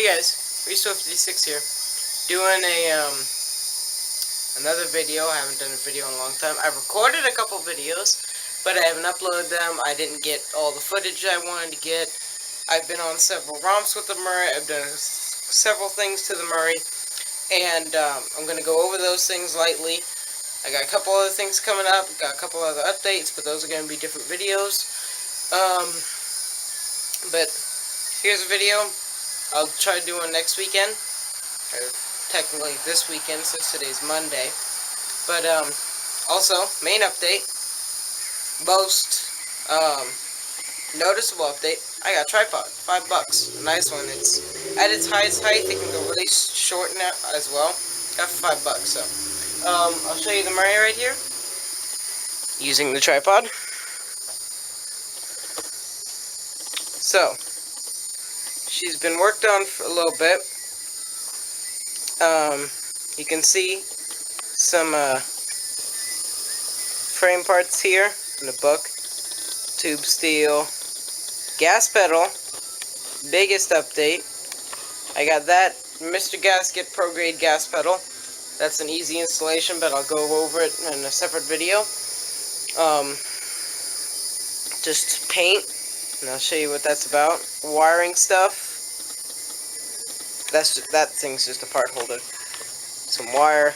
Hey guys, Resto56 here, doing another video. I haven't done a video in a long time. I've recorded a couple videos, but I haven't uploaded them. I didn't get all the footage I wanted to get. I've been on several romps with the Murray. I've done several things to the Murray, and I'm going to go over those things lightly. I got a couple other things coming up, got a couple other updates, but those are going to be different videos. But here's a video. I'll try to do one next weekend, or technically this weekend since today's Monday. But also, main update, most noticeable update, I got a tripod, $5, a nice one. It's at its highest height, it can go really short now as well. Got for $5, so I'll show you the Murray right here, using the tripod. So, she's been worked on for a little bit. You can see some frame parts here in the book. Tube steel, gas pedal, biggest update. I got that Mr. Gasket Pro Grade gas pedal. That's an easy installation, but I'll go over it in a separate video. Just paint, and I'll show you what that's about. Wiring stuff. That thing's just a part holder. Some wire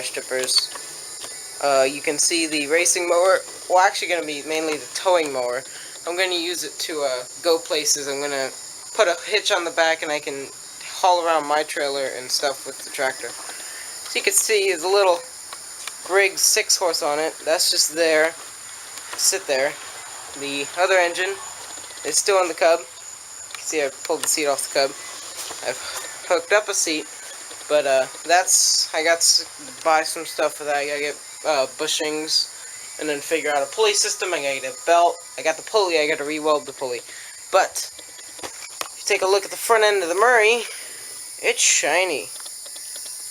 strippers. You can see the racing mower. Well, actually going to be mainly the towing mower. I'm going to use it to go places. I'm going to put a hitch on the back, and I can haul around my trailer and stuff with the tractor. So you can see there's a little Briggs 6-horse on it. That's just there. Sit there. The other engine is still on the cub. You can see I pulled the seat off the cub. I've hooked up a seat, but I got to buy some stuff for that. I gotta get bushings, and then figure out a pulley system. I gotta get a belt. I got the pulley. I gotta re-weld the pulley. But if you take a look at the front end of the Murray, it's shiny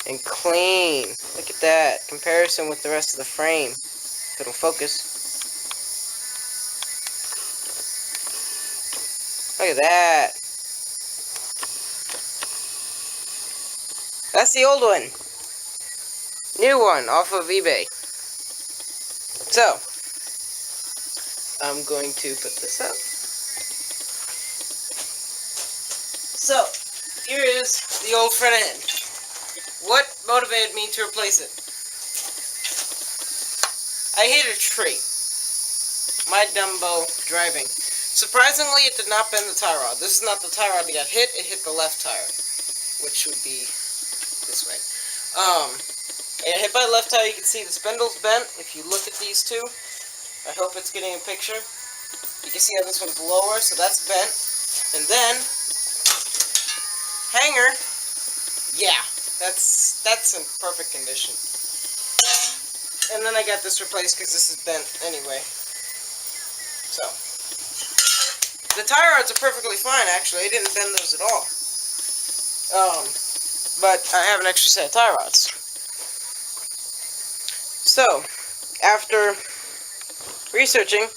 and clean. Look at that comparison with the rest of the frame. If it'll focus. Look at that. That's the old one. New one off of eBay. So, I'm going to put this up. So, here is the old front end. What motivated me to replace it? I hit a tree. My Dumbo driving. Surprisingly, it did not bend the tie rod. This is not the tie rod that got hit. It hit the left tire, which would be this way. And hit by the left tire. You can see the spindle's bent. If you look at these two, I hope it's getting a picture. You can see how this one's lower, so that's bent. And then hanger, yeah, that's in perfect condition. And then I got this replaced because this is bent anyway. So the tie rods are perfectly fine. Actually, I didn't bend those at all. But I have an extra set of tie rods. So, after researching,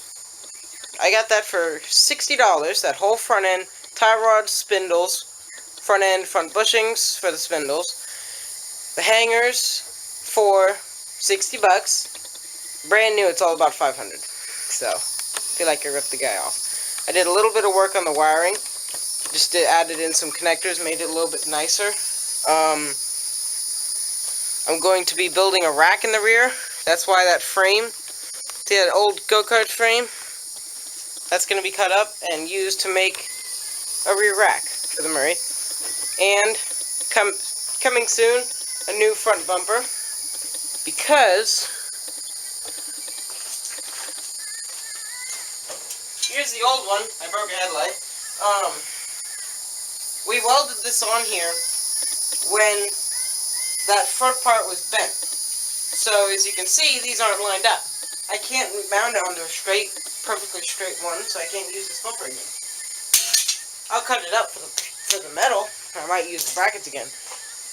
I got that for $60, that whole front end, tie rods, spindles, front end, front bushings for the spindles, the hangers for $60, brand new, it's all about $500, so, I feel like I ripped the guy off. I did a little bit of work on the wiring, just added in some connectors, made it a little bit nicer. I'm going to be building a rack in the rear. That's why that frame, see that old go-kart frame? That's going to be cut up and used to make a rear rack for the Murray. And coming soon, a new front bumper. Because here's the old one. I broke a headlight. We welded this on here when that front part was bent. So as you can see, these aren't lined up. I can't mount it onto a perfectly straight one, so I can't use this bumper again. I'll cut it up for the metal. I might use the brackets again.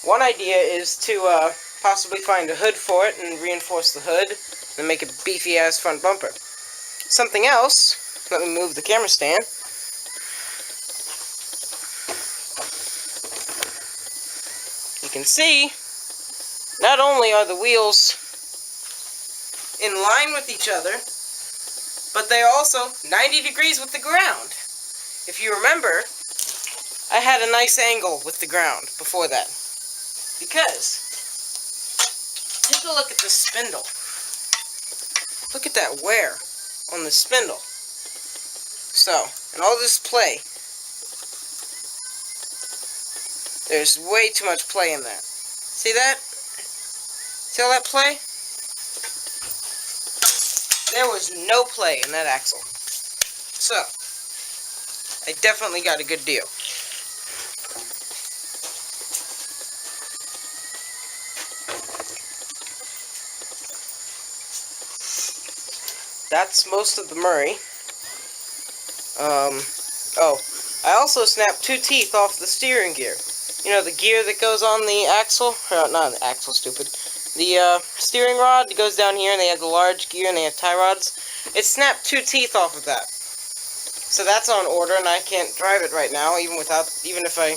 One idea is to possibly find a hood for it and reinforce the hood and make a beefy ass front bumper. Something else, let me move the camera stand. can see, not only are the wheels in line with each other, but they're also 90 degrees with the ground. If you remember, I had a nice angle with the ground before that. Because, take a look at this spindle. Look at that wear on the spindle. So, and all this play, there's way too much play in that. See that? See all that play? There was no play in that axle. So, I definitely got a good deal. That's most of the Murray. Oh, I also snapped 2 teeth off the steering gear. You know, the gear that goes on the axle? Not the axle, stupid. The steering rod goes down here, and they have the large gear, and they have tie rods. It snapped 2 teeth off of that. So that's on order, and I can't drive it right now, even if I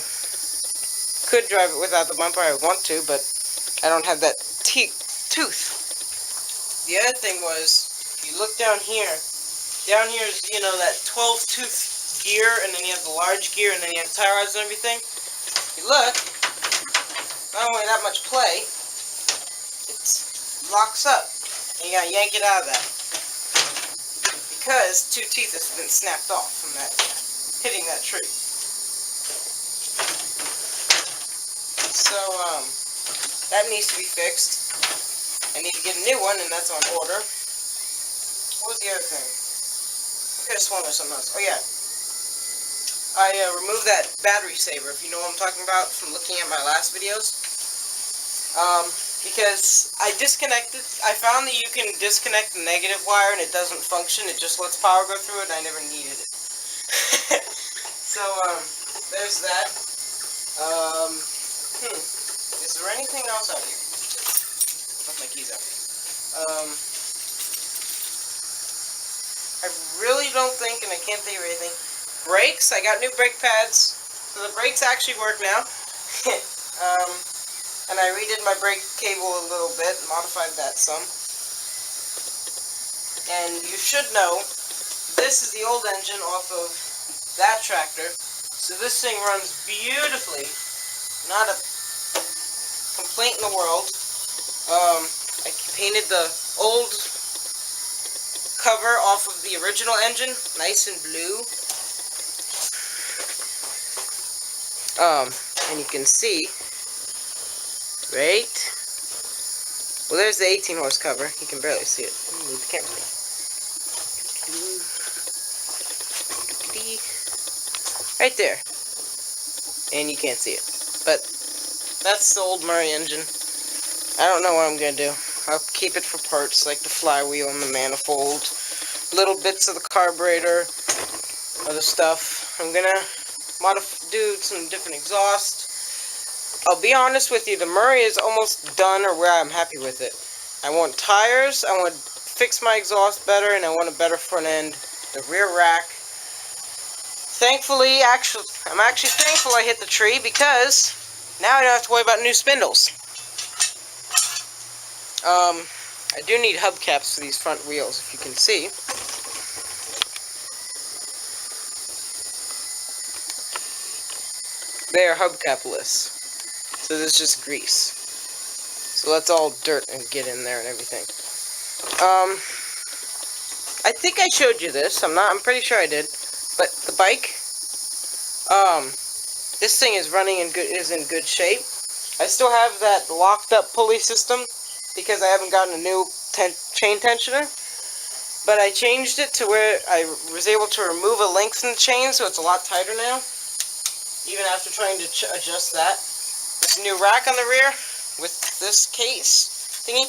could drive it without the bumper, I would want to, but I don't have that tooth. The other thing was, if you look down here is, you know, that 12-tooth gear, and then you have the large gear, and then you have tie rods and everything. If you look, not only that much play, it locks up, and you gotta yank it out of that. Because 2 teeth has been snapped off from that, hitting that tree. So, that needs to be fixed. I need to get a new one, and that's on order. What was the other thing? I could have sworn there's something else. Oh yeah. I removed that battery saver, if you know what I'm talking about, from looking at my last videos. Because I found that you can disconnect the negative wire and it doesn't function, it just lets power go through it, and I never needed it. So, there's that. Is there anything else out here? Put my keys out. I really don't think, and I can't think of anything. Brakes, I got new brake pads, so the brakes actually work now. And I redid my brake cable a little bit, modified that some. And you should know, this is the old engine off of that tractor, so this thing runs beautifully. Not a complaint in the world. I painted the old cover off of the original engine, nice and blue. And you can see, right? Well, there's the 18 horse cover. You can barely see it. Move the camera. Right there. And you can't see it. But that's the old Murray engine. I don't know what I'm gonna do. I'll keep it for parts like the flywheel and the manifold, little bits of the carburetor, other stuff. I'm gonna do some different exhaust. I'll be honest with you, the Murray is almost done or where I'm happy with it. I want tires, I want to fix my exhaust better, and I want a better front end, the rear rack. Thankfully, I'm actually thankful I hit the tree because now I don't have to worry about new spindles. I do need hubcaps for these front wheels, if you can see. They are hubcapless. So this is just grease. So that's all dirt and get in there and everything. I think I showed you this. I'm pretty sure I did. But the bike, this thing is in good shape. I still have that locked up pulley system because I haven't gotten a new chain tensioner. But I changed it to where I was able to remove a length in the chain, so it's a lot tighter now. Even after trying to adjust that. This new rack on the rear with this case thingy,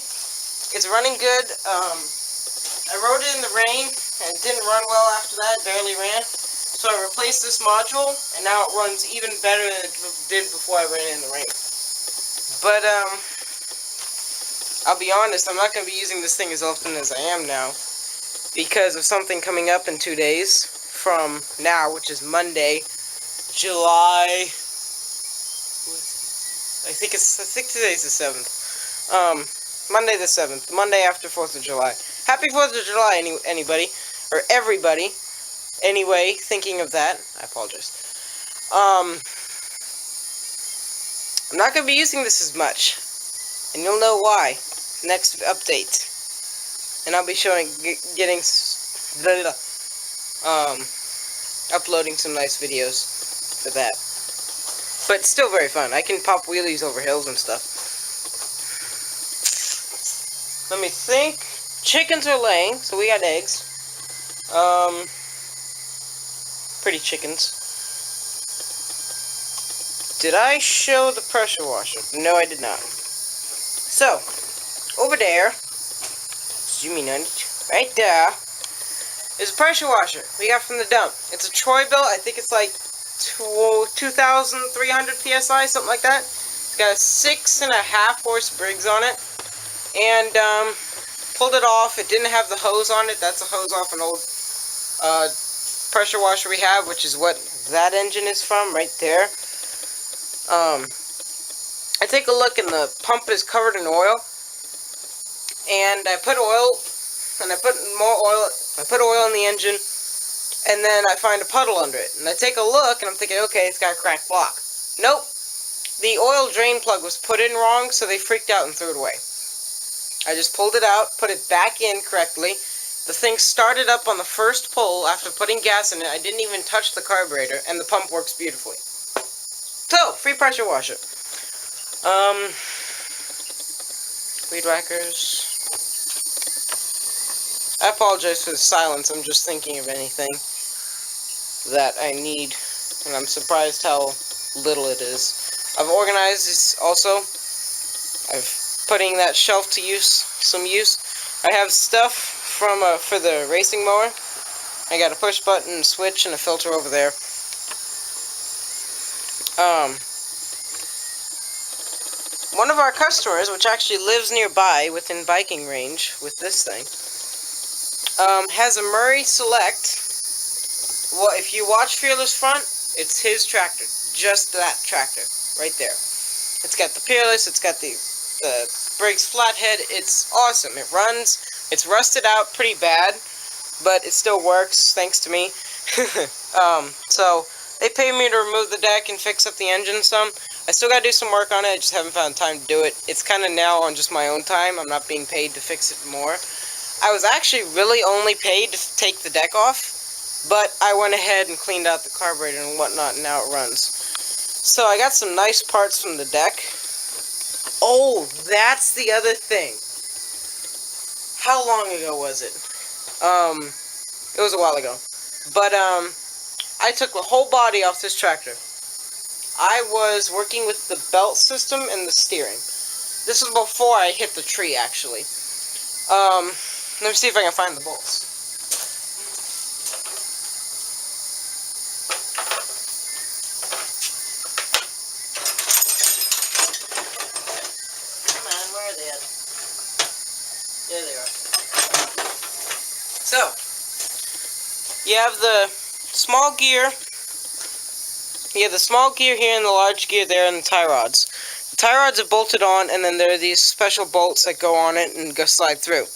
it's running good. I rode it in the rain and it didn't run well after that, it barely ran. So I replaced this module and now it runs even better than it did before I ran it in the rain. But I'll be honest, I'm not going to be using this thing as often as I am now because of something coming up in 2 days from now, which is Monday, July I think today's the 7th. Monday the 7th. Monday after 4th of July. Happy 4th of July, anybody. Or everybody. Anyway, thinking of that. I apologize. I'm not going to be using this as much. And you'll know why. Next update. And I'll be uploading some nice videos for that. But still very fun. I can pop wheelies over hills and stuff. Let me think. Chickens are laying, so we got eggs. Pretty chickens. Did I show the pressure washer? No, I did not. So, over there, zoom in on it, right there, is a pressure washer we got from the dump. It's a Troy-Bilt. I think it's like 2,300 PSI, something like that. It's got a 6.5 horse Briggs on it. And, pulled it off. It didn't have the hose on it. That's a hose off an old, pressure washer we have, which is what that engine is from, right there. I take a look and the pump is covered in oil. And I put oil, and I put more oil, I put oil in the engine, and then I find a puddle under it. And I take a look, and I'm thinking, okay, it's got a cracked block. Nope. The oil drain plug was put in wrong, so they freaked out and threw it away. I just pulled it out, put it back in correctly. The thing started up on the first pull after putting gas in it. I didn't even touch the carburetor, and the pump works beautifully. So, free pressure washer. Weed whackers. I apologize for the silence. I'm just thinking of anything that I need, and I'm surprised how little it is. I've organized this also. I've putting that shelf to some use. I have stuff from for the racing mower. I got a push button, switch, and a filter over there. One of our customers, which actually lives nearby within biking range with this thing, has a Murray Select. Well, if you watch Fearless Front, it's his tractor. Just that tractor, right there. It's got the Peerless, it's got the Briggs flathead. It's awesome. It runs. It's rusted out pretty bad, but it still works, thanks to me. So, they pay me to remove the deck and fix up the engine some. I still gotta do some work on it, I just haven't found time to do it. It's kind of now on just my own time. I'm not being paid to fix it more. I was actually really only paid to take the deck off, but I went ahead and cleaned out the carburetor and whatnot, and now it runs. So I got some nice parts from the deck. Oh, that's the other thing. How long ago was it? It was a while ago. But, I took the whole body off this tractor. I was working with the belt system and the steering. This was before I hit the tree, actually. Let me see if I can find the bolts. Come on, where are they at? There they are. So, you have the small gear. You have the small gear here and the large gear there and the tie rods. The tie rods are bolted on, and then there are these special bolts that go on it and go slide through.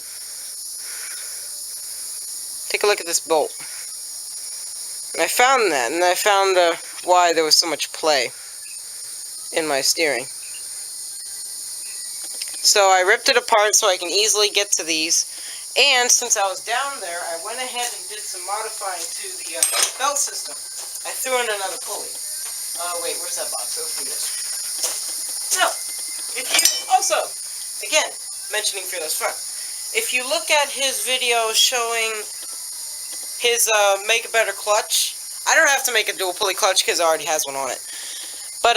Take a look at this bolt. And I found that, and I found why there was so much play in my steering. So I ripped it apart so I can easily get to these. And since I was down there, I went ahead and did some modifying to the belt system. I threw in another pulley. Wait, where's that box? Let's do this. So, if you also, again, mentioning Fearless Front, if you look at his video showing his Make a Better Clutch, I don't have to make a dual pulley clutch because it already has one on it. But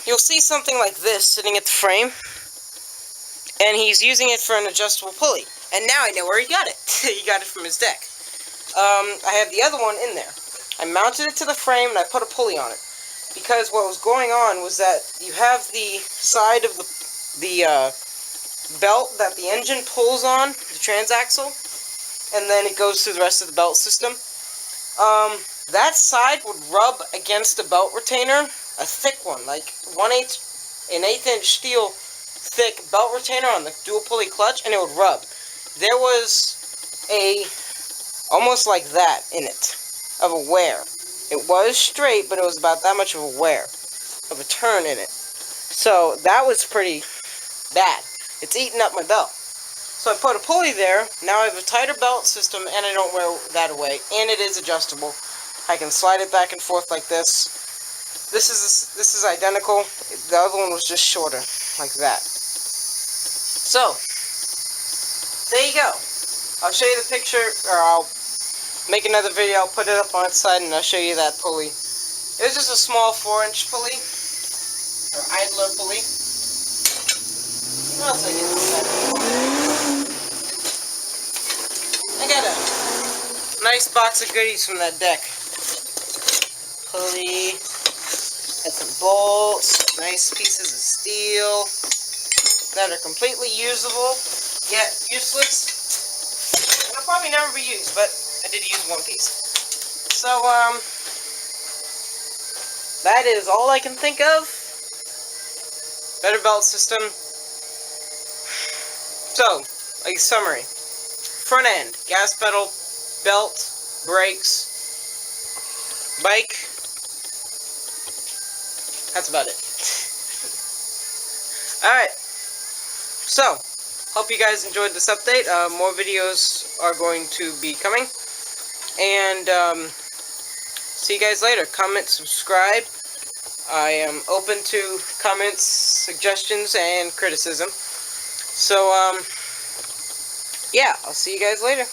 you'll see something like this sitting at the frame, and he's using it for an adjustable pulley. And now I know where he got it. He got it from his deck. I have the other one in there. I mounted it to the frame and I put a pulley on it. Because what was going on was that you have the side of the belt that the engine pulls on, the transaxle, and then it goes through the rest of the belt system. That side would rub against the belt retainer, a thick one, like 1/8 an 1/8" steel thick belt retainer on the dual pulley clutch, and it would rub. There was almost like that in it, of a wear. It was straight, but it was about that much of a wear, of a turn in it. So that was pretty bad. It's eating up my belt. So I put a pulley there. Now I have a tighter belt system, and I don't wear that away. And it is adjustable. I can slide it back and forth like this. This is identical. The other one was just shorter, like that. So there you go. I'll show you the picture, or I'll make another video. I'll put it up on its side, and I'll show you that pulley. It was just a small 4" pulley, or idler pulley. What else I get inside? I got a nice box of goodies from that deck. Pulley, got some bolts, nice pieces of steel that are completely usable, yet useless. And they'll probably never be used, but I did use one piece. So, that is all I can think of. Better belt system. So, a summary. Front end, gas pedal, belt, brakes, bike. That's about it. Alright. So, hope you guys enjoyed this update. More videos are going to be coming. And, see you guys later. Comment, subscribe. I am open to comments, suggestions, and criticism. So, yeah, I'll see you guys later.